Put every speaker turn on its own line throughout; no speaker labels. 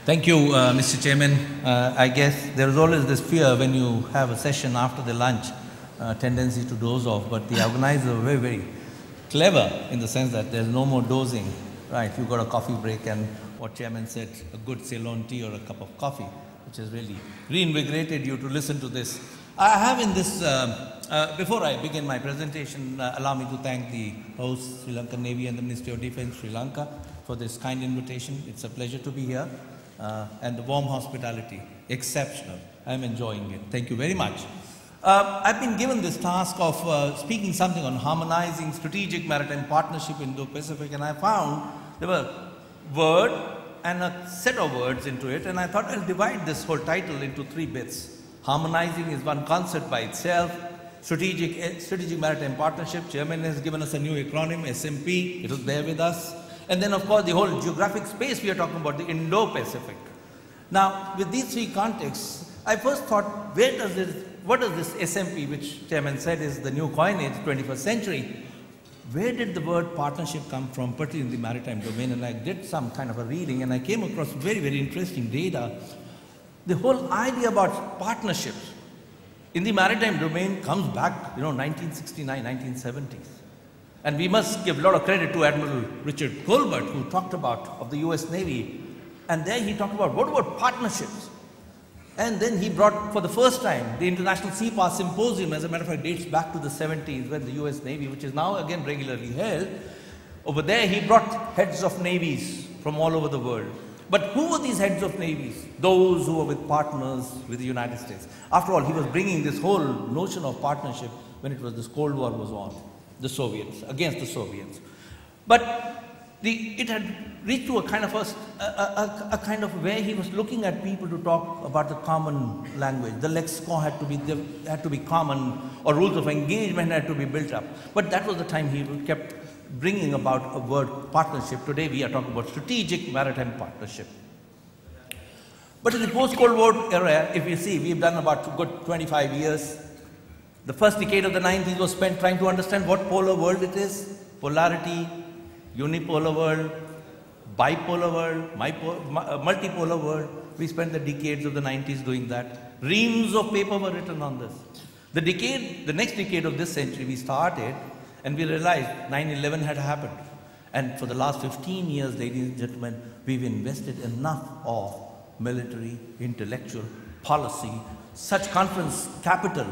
Thank you, Mr. Chairman. I guess there is always this fear when you have a session after the lunch, tendency to doze off, but the organizers are very, very clever in the sense that there's no more dozing, right? You've got a coffee break and what Chairman said, a good Ceylon tea or a cup of coffee, which has really reinvigorated you to listen to this. I have in this, before I begin my presentation, allow me to thank the host, Sri Lankan Navy and the Ministry of Defence, Sri Lanka, for this kind invitation. It's a pleasure to be here. And the warm hospitality, exceptional. I'm enjoying it. Thank you very much. I've been given this task of speaking something on harmonizing strategic maritime partnership in Indo-Pacific, and I found there were a word and a set of words into it, and I thought I'll divide this whole title into three bits. Harmonizing is one concept by itself. Strategic maritime partnership, Chairman has given us a new acronym, SMP, it was there with us. And then, of course, the whole geographic space we are talking about, the Indo-Pacific. Now, with these three contexts, I first thought, what does this SMP, which Chairman said is the new coinage, 21st century, where did the word partnership come from, particularly in the maritime domain? And I did some kind of a reading, and I came across very, very interesting data. The whole idea about partnerships in the maritime domain comes back, 1969, 1970s. And we must give a lot of credit to Admiral Richard Colbert, who talked about of the US Navy. And there he talked about, what about partnerships? And then he brought, for the first time, the International Sea Power Symposium, as a matter of fact, dates back to the 70s, when the US Navy, which is now again regularly held, over there he brought heads of navies from all over the world. But who were these heads of navies? Those who were with partners with the United States. After all, he was bringing this whole notion of partnership when it was this Cold War was on. The Soviets, against the Soviets. But it had reached to a kind of a kind of where he was looking at people to talk about the common language. The lexicon had to be common, or rules of engagement had to be built up. But that was the time he kept bringing about a word partnership. Today we are talking about strategic maritime partnership. But in the post-Cold War era, if you see, we've done about a good 25 years. The first decade of the 90s was spent trying to understand what polar world it is. Polarity, unipolar world, bipolar world, multipolar world. We spent the decades of the 90s doing that. Reams of paper were written on this. The next decade of this century we started, and we realized 9/11 had happened. And for the last 15 years, ladies and gentlemen, we've invested enough of military, intellectual, policy, such conference capital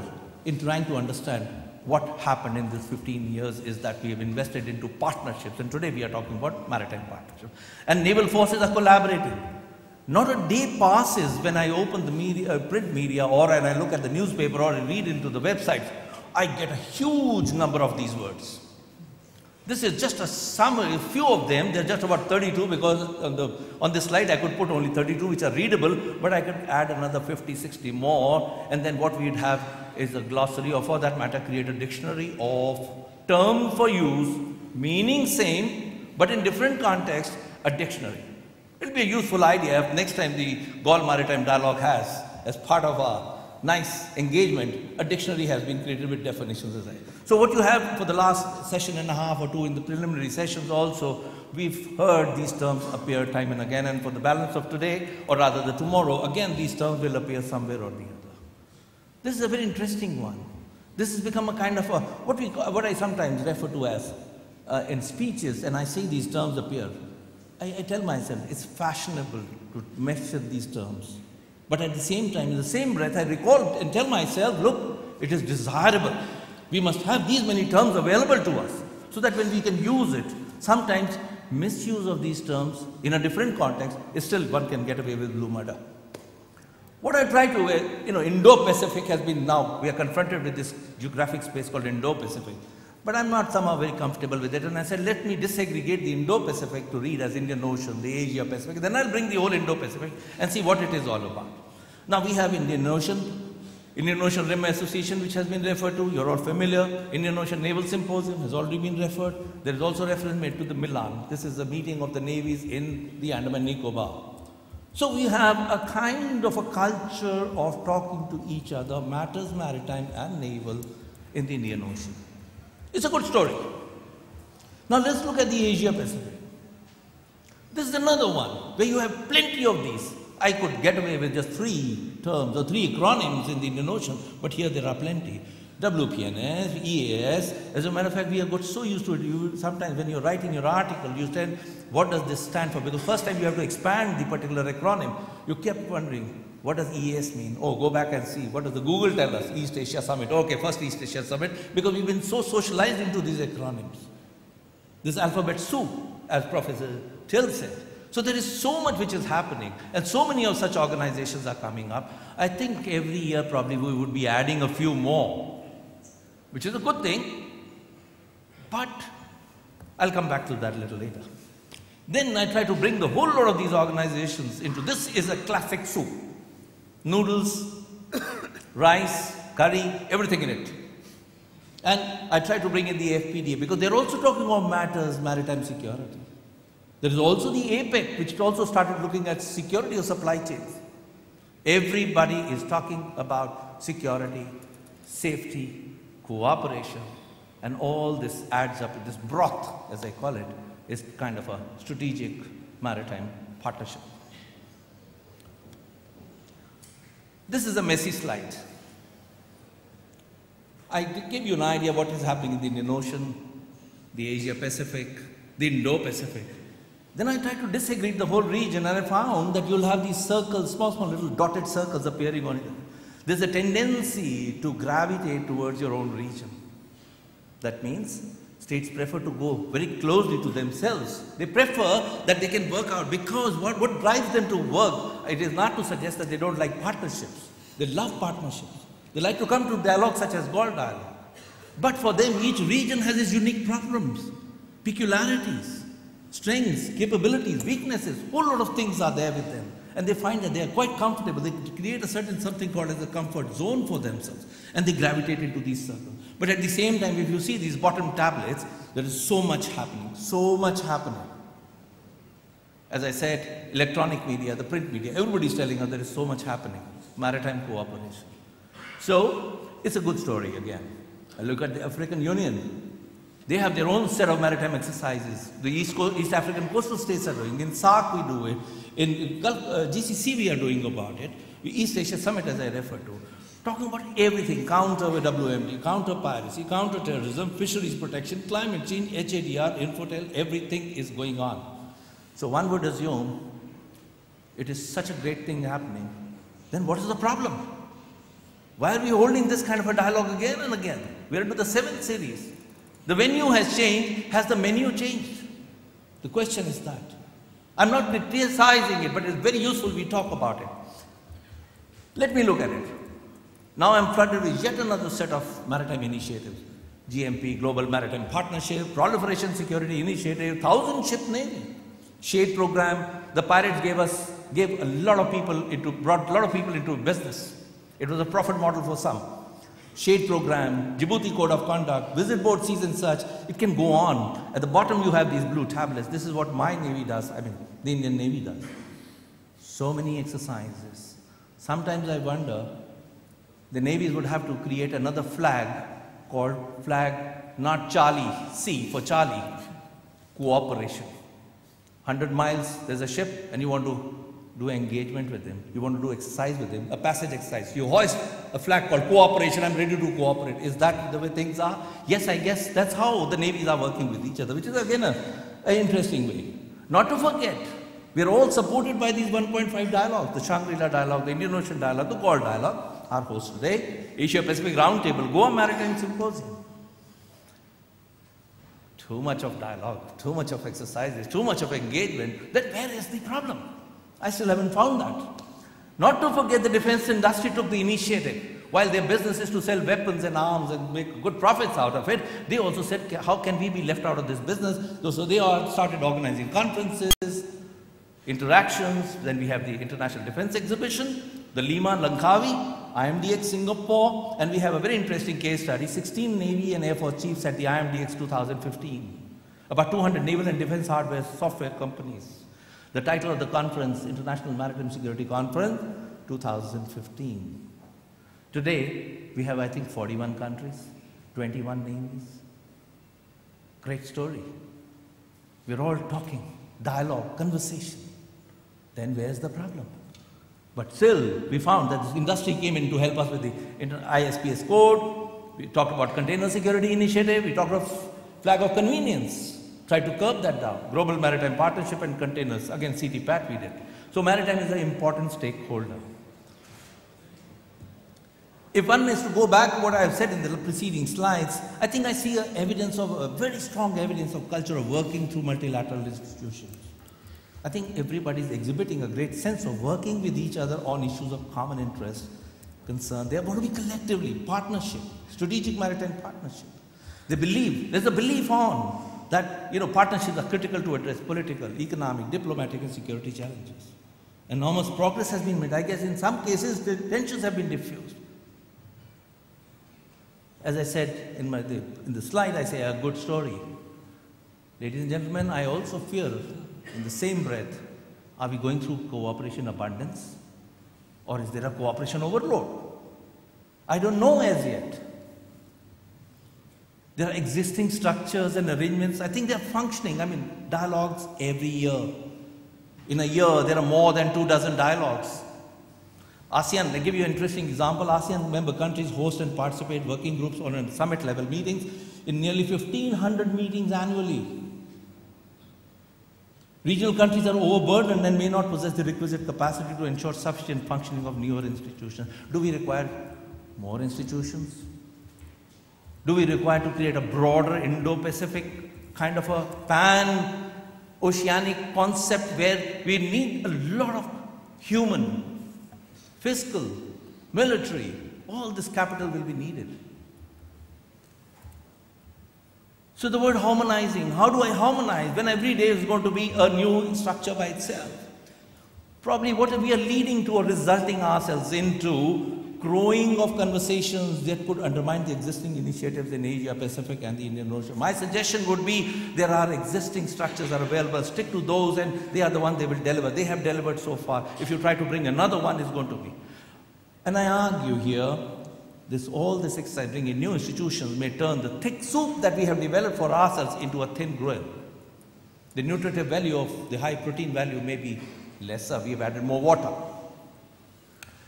in trying to understand what happened in these 15 years is that we have invested into partnerships, and today we are talking about maritime partnership. And naval forces are collaborating. Not a day passes when I open the media, print media, or when I look at the newspaper or I read into the websites, I get a huge number of these words. This is just a summary, a few of them. They're just about 32 because on this slide I could put only 32 which are readable, but I could add another 50, 60 more, and then what we'd have is a glossary, or for that matter create a dictionary of terms for use, meaning same, but in different contexts, a dictionary. It'll be a useful idea if next time the Gaul Maritime Dialogue has, as part of our nice engagement, a dictionary has been created with definitions as well. So what you have for the last session and a half or two in the preliminary sessions also, we've heard these terms appear time and again, and for the balance of today, or rather the tomorrow, again these terms will appear somewhere or the other. This is a very interesting one. This has become a kind of what I sometimes refer to as in speeches, and I see these terms appear. I tell myself it's fashionable to mention these terms. But at the same time, in the same breath, I recall and tell myself, look, it is desirable. We must have these many terms available to us so that when we can use it, sometimes misuse of these terms in a different context is still one can get away with blue murder. What I try to, Indo-Pacific has been now, we are confronted with this geographic space called Indo-Pacific. But I'm not somehow very comfortable with it, and I said, let me disaggregate the Indo-Pacific to read as Indian Ocean, the Asia-Pacific, then I'll bring the whole Indo-Pacific and see what it is all about. Now we have Indian Ocean Rim Association, which has been referred to, you're all familiar. Indian Ocean Naval Symposium has already been referred. There is also reference made to the Milan. This is the meeting of the navies in the Andaman Nicobar. So we have a kind of a culture of talking to each other, matters maritime and naval, in the Indian Ocean. It's a good story. Now let's look at the Asia Pacific. This is another one where you have plenty of these. I could get away with just 3 terms or 3 acronyms in the Indian Ocean, but here there are plenty. WPNS, EAS. As a matter of fact, we have got so used to it. Sometimes when you're writing your article, you say, what does this stand for? Because first time you have to expand the particular acronym. You kept wondering, what does EAS mean? Oh, go back and see. What does the Google tell us? East Asia Summit. Okay, first East Asia Summit. Because we've been so socialized into these acronyms. This alphabet soup, as Professor Till said. So there is so much which is happening, and so many of such organizations are coming up. I think every year probably we would be adding a few more, which is a good thing, but I'll come back to that a little later. Then I try to bring the whole lot of these organizations into this is a classic soup. Noodles, rice, curry, everything in it. And I try to bring in the FPDA because they're also talking of matters, maritime security. There is also the APEC, which also started looking at security of supply chains. Everybody is talking about security, safety, cooperation, and all this adds up. This broth, as I call it, is kind of a strategic maritime partnership. This is a messy slide. I give you an idea of what is happening in the Indian Ocean, the Asia-Pacific, the Indo-Pacific. Then I tried to disaggregate the whole region, and I found that you'll have these circles, small little dotted circles appearing on it. There's a tendency to gravitate towards your own region. That means states prefer to go very closely to themselves. They prefer that they can work out, because what drives them to work, it is not to suggest that they don't like partnerships. They love partnerships. They like to come to dialogue such as Gold Dialogue. But for them, each region has its unique problems, peculiarities, strengths, capabilities, weaknesses, whole lot of things are there with them. And they find that they are quite comfortable. They create a certain something called as a comfort zone for themselves. And they gravitate into these circles. But at the same time, if you see these bottom tablets, there is so much happening, so much happening. As I said, electronic media, the print media, everybody is telling us there is so much happening. Maritime cooperation. So, it's a good story again. I look at the African Union. They have their own set of maritime exercises. The East African coastal states are doing. In SARC we do it. In GCC we are doing about it. The East Asia Summit, as I referred to. Talking about everything. Counter WMD, counter piracy, counter terrorism, fisheries protection, climate change, HADR, Infotel, everything is going on. So one would assume it is such a great thing happening. Then what is the problem? Why are we holding this kind of a dialogue again and again? We are into the 7th series. The venue has changed. Has the menu changed? The question is that. I'm not criticizing it, but it's very useful we talk about it. Let me look at it. Now I'm flooded with yet another set of maritime initiatives. GMP, Global Maritime Partnership, Proliferation Security Initiative, 1,000-ship Navy, Shade Program. The pirates gave a lot of people brought a lot of people into business. It was a profit model for some. Shade Program, Djibouti Code of Conduct, Visit Board Seas and such, it can go on. At the bottom you have these blue tablets. This is what my Navy does, the Indian Navy does. So many exercises. Sometimes I wonder, the navies would have to create another flag called flag, not Charlie, C for Charlie, cooperation. 100 miles, there's a ship and you want to do engagement with him. You want to do exercise with him, a passage exercise. You hoist a flag called cooperation, I'm ready to cooperate. Is that the way things are? Yes, I guess that's how the navies are working with each other, which is again an interesting way. Not to forget, we are all supported by these 1.5 dialogues, the Shangri-La Dialogue, the Indian Ocean Dialogue, the Gold Dialogue, our host today, Asia Pacific Roundtable, Goa Maritime Symposium. Too much of dialogue, too much of exercises, too much of engagement. Then where is the problem? I still haven't found that. Not to forget, the defense industry took the initiative. While their business is to sell weapons and arms and make good profits out of it, they also said, how can we be left out of this business? So they all started organizing conferences, interactions. Then we have the International Defense Exhibition, the Lima Langkawi, IMDX Singapore, and we have a very interesting case study, 16 Navy and Air Force chiefs at the IMDX 2015. About 200 naval and defense hardware software companies. The title of the conference, International Maritime Security Conference, 2015. Today, we have, I think, 41 countries, 21 navies. Great story. We're all talking, dialogue, conversation. Then where's the problem? But still, we found that this industry came in to help us with the ISPS code. We talked about container security initiative. We talked of flag of convenience. Tried to curb that down. Global Maritime Partnership and containers. Again, CTPAT we did. So maritime is an important stakeholder. If one is to go back to what I have said in the preceding slides, I think I see a very strong evidence of culture of working through multilateral institutions. I think everybody is exhibiting a great sense of working with each other on issues of common interest, concern. They are going to be collectively, partnership, strategic maritime partnership. They believe, there's a belief on that, partnerships are critical to address political, economic, diplomatic and security challenges. Enormous progress has been made. I guess in some cases the tensions have been diffused. As I said in the slide, I say a good story. Ladies and gentlemen, I also fear in the same breath, are we going through cooperation abundance or is there a cooperation overload? I don't know as yet. There are existing structures and arrangements. I think they're functioning. Dialogues every year. In a year, there are more than 24 dialogues. ASEAN, I give you an interesting example. ASEAN member countries host and participate working groups on summit level meetings in nearly 1,500 meetings annually. Regional countries are overburdened and may not possess the requisite capacity to ensure sufficient functioning of newer institutions. Do we require more institutions? Do we require to create a broader Indo-Pacific kind of a pan-oceanic concept where we need a lot of human, fiscal, military, all this capital will be needed. So the word harmonizing, how do I harmonize when every day is going to be a new structure by itself? Probably what we are leading to or resulting ourselves into growing of conversations that could undermine the existing initiatives in Asia, Pacific and the Indian Ocean. My suggestion would be there are existing structures that are available, stick to those and they are the ones they will deliver. They have delivered so far. If you try to bring another one, it's going to be. And I argue here, all this exercise, bringing new institutions may turn the thick soup that we have developed for ourselves into a thin gruel. The nutritive value of the high protein value may be lesser. We have added more water.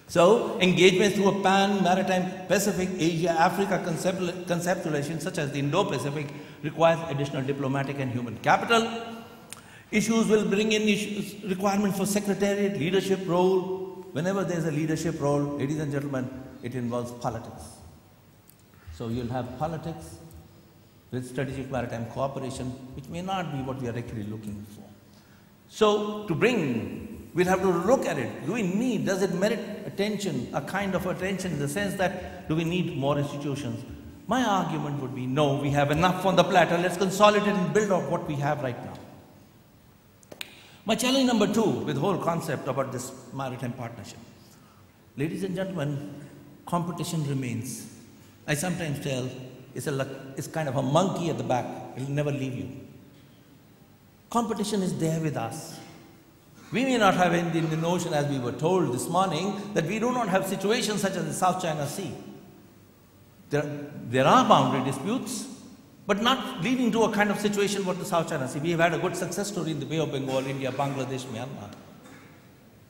So, engagement through a pan-maritime Pacific, Asia, Africa conceptualization such as the Indo-Pacific requires additional diplomatic and human capital. Issues will bring in requirements for secretariat, leadership role. Whenever there is a leadership role, ladies and gentlemen, it involves politics. So you'll have politics with strategic maritime cooperation, which may not be what we are actually looking for. So we'll have to look at it. Does it merit attention, a kind of attention in the sense that, do we need more institutions? My argument would be, no, we have enough on the platter. Let's consolidate and build on what we have right now. My challenge number 2 with the whole concept about this maritime partnership. Ladies and gentlemen, competition remains. I sometimes tell, it's kind of a monkey at the back. It will never leave you. Competition is there with us. We may not have in the Indian Ocean, as we were told this morning, that we do not have situations such as the South China Sea. There are boundary disputes, but not leading to a kind of situation what the South China Sea. We have had a good success story in the Bay of Bengal, India, Bangladesh, Myanmar.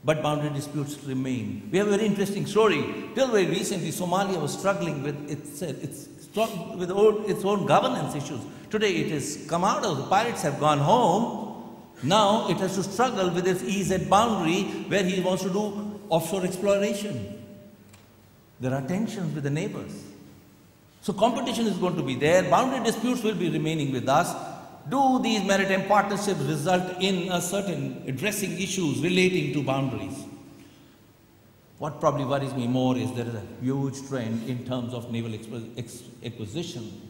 But boundary disputes remain. We have a very interesting story. Till very recently, Somalia was struggling with its own governance issues. Today it has come out of the pirates have gone home. Now it has to struggle with its EZ boundary where he wants to do offshore exploration. There are tensions with the neighbors. So competition is going to be there. Boundary disputes will be remaining with us. Do these maritime partnerships result in a certain addressing issues relating to boundaries? What probably worries me more is there is a huge trend in terms of naval acquisition.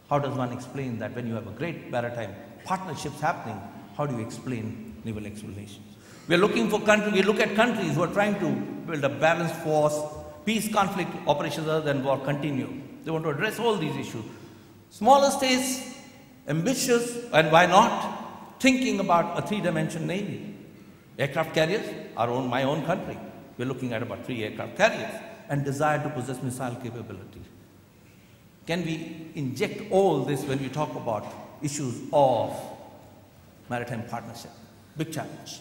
How does one explain that when you have a great maritime partnerships happening? How do you explain naval explorations? We are looking for countries, we look at countries who are trying to build a balanced force, peace, conflict, operations other than war continue. They want to address all these issues. Smaller states, ambitious, and why not, thinking about a 3-dimension navy. Aircraft carriers, my own country. We're looking at about 3 aircraft carriers and desire to possess missile capability. Can we inject all this when we talk about issues of maritime partnership? Big challenge.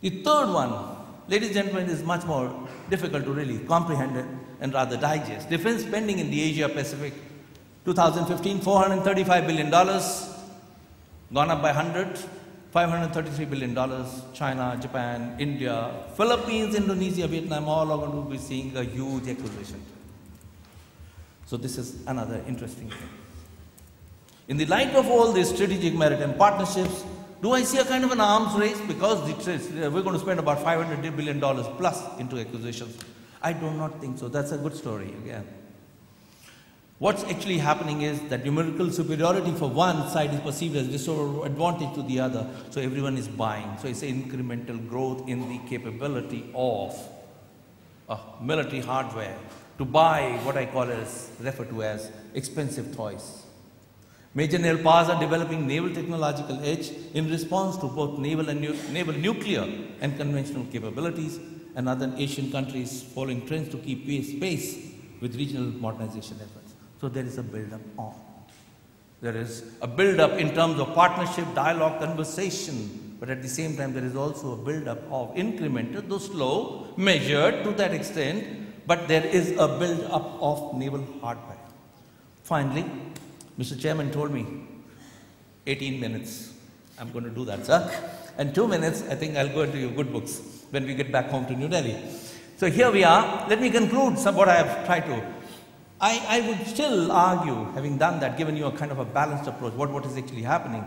The third one ladies and gentlemen, is much more difficult to really comprehend and rather digest. Defense spending in the Asia Pacific, 2015, $435 billion, gone up by 100, $533 billion. China, Japan, India, Philippines, Indonesia, Vietnam, all are going to be seeing a huge acquisition. So this is another interesting thing. In the light of all these strategic maritime partnerships, do I see a kind of an arms race? Because we're going to spend about $500 billion plus into acquisitions. I do not think so. That's a good story again. What's actually happening is that numerical superiority for one side is perceived as disadvantage to the other. So everyone is buying. So it's incremental growth in the capability of military hardware to buy what I call as, refer to as expensive toys. Major naval powers are developing naval technological edge in response to both naval nuclear and conventional capabilities, and other Asian countries following trends to keep pace with regional modernization efforts. So there is a build-up on. There is a build-up in terms of partnership, dialogue, conversation, but at the same time there is also a build-up of incremental, though slow, measured to that extent, but there is a build-up of naval hardware. Finally, Mr. Chairman told me 18 minutes. I'm going to do that, sir. And 2 minutes, I think I'll go into your good books when we get back home to New Delhi. So here we are. Let me conclude what I have tried to. I would still argue, having done that, given you a kind of a balanced approach, what is actually happening.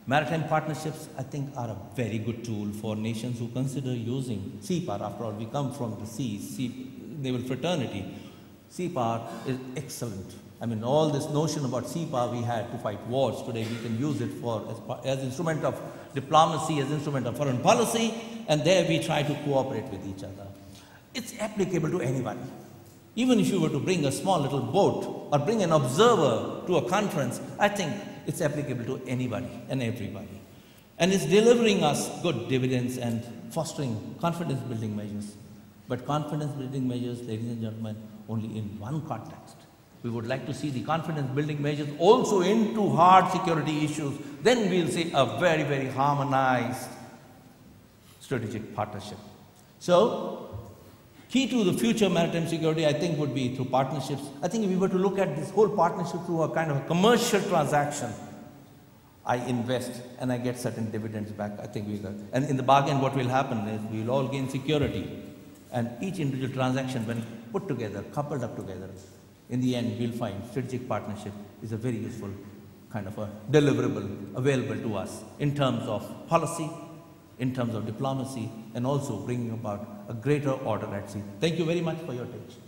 Maritime partnerships, I think, are a very good tool for nations who consider using sea power. After all, we come from the sea naval fraternity. Sea power is excellent. I mean, all this notion about sea power we had to fight wars, today we can use it as instrument of diplomacy, as instrument of foreign policy, and there we try to cooperate with each other. It's applicable to anybody. Even if you were to bring a small little boat or bring an observer to a conference, I think it's applicable to anybody and everybody. And it's delivering us good dividends and fostering confidence building measures. But confidence building measures, ladies and gentlemen, only in one context. We would like to see the confidence building measures also into hard security issues. Then we'll see a very, very harmonized strategic partnership. So, key to the future maritime security, I think, would be through partnerships. I think if we were to look at this whole partnership through a kind of a commercial transaction, I invest and I get certain dividends back. I think we got. And in the bargain, what will happen is we'll all gain security. And each individual transaction, when put together, coupled up together, in the end, we'll find strategic partnership is a very useful kind of a deliverable available to us in terms of policy, in terms of diplomacy, and also bringing about a greater order at sea. Thank you very much for your attention.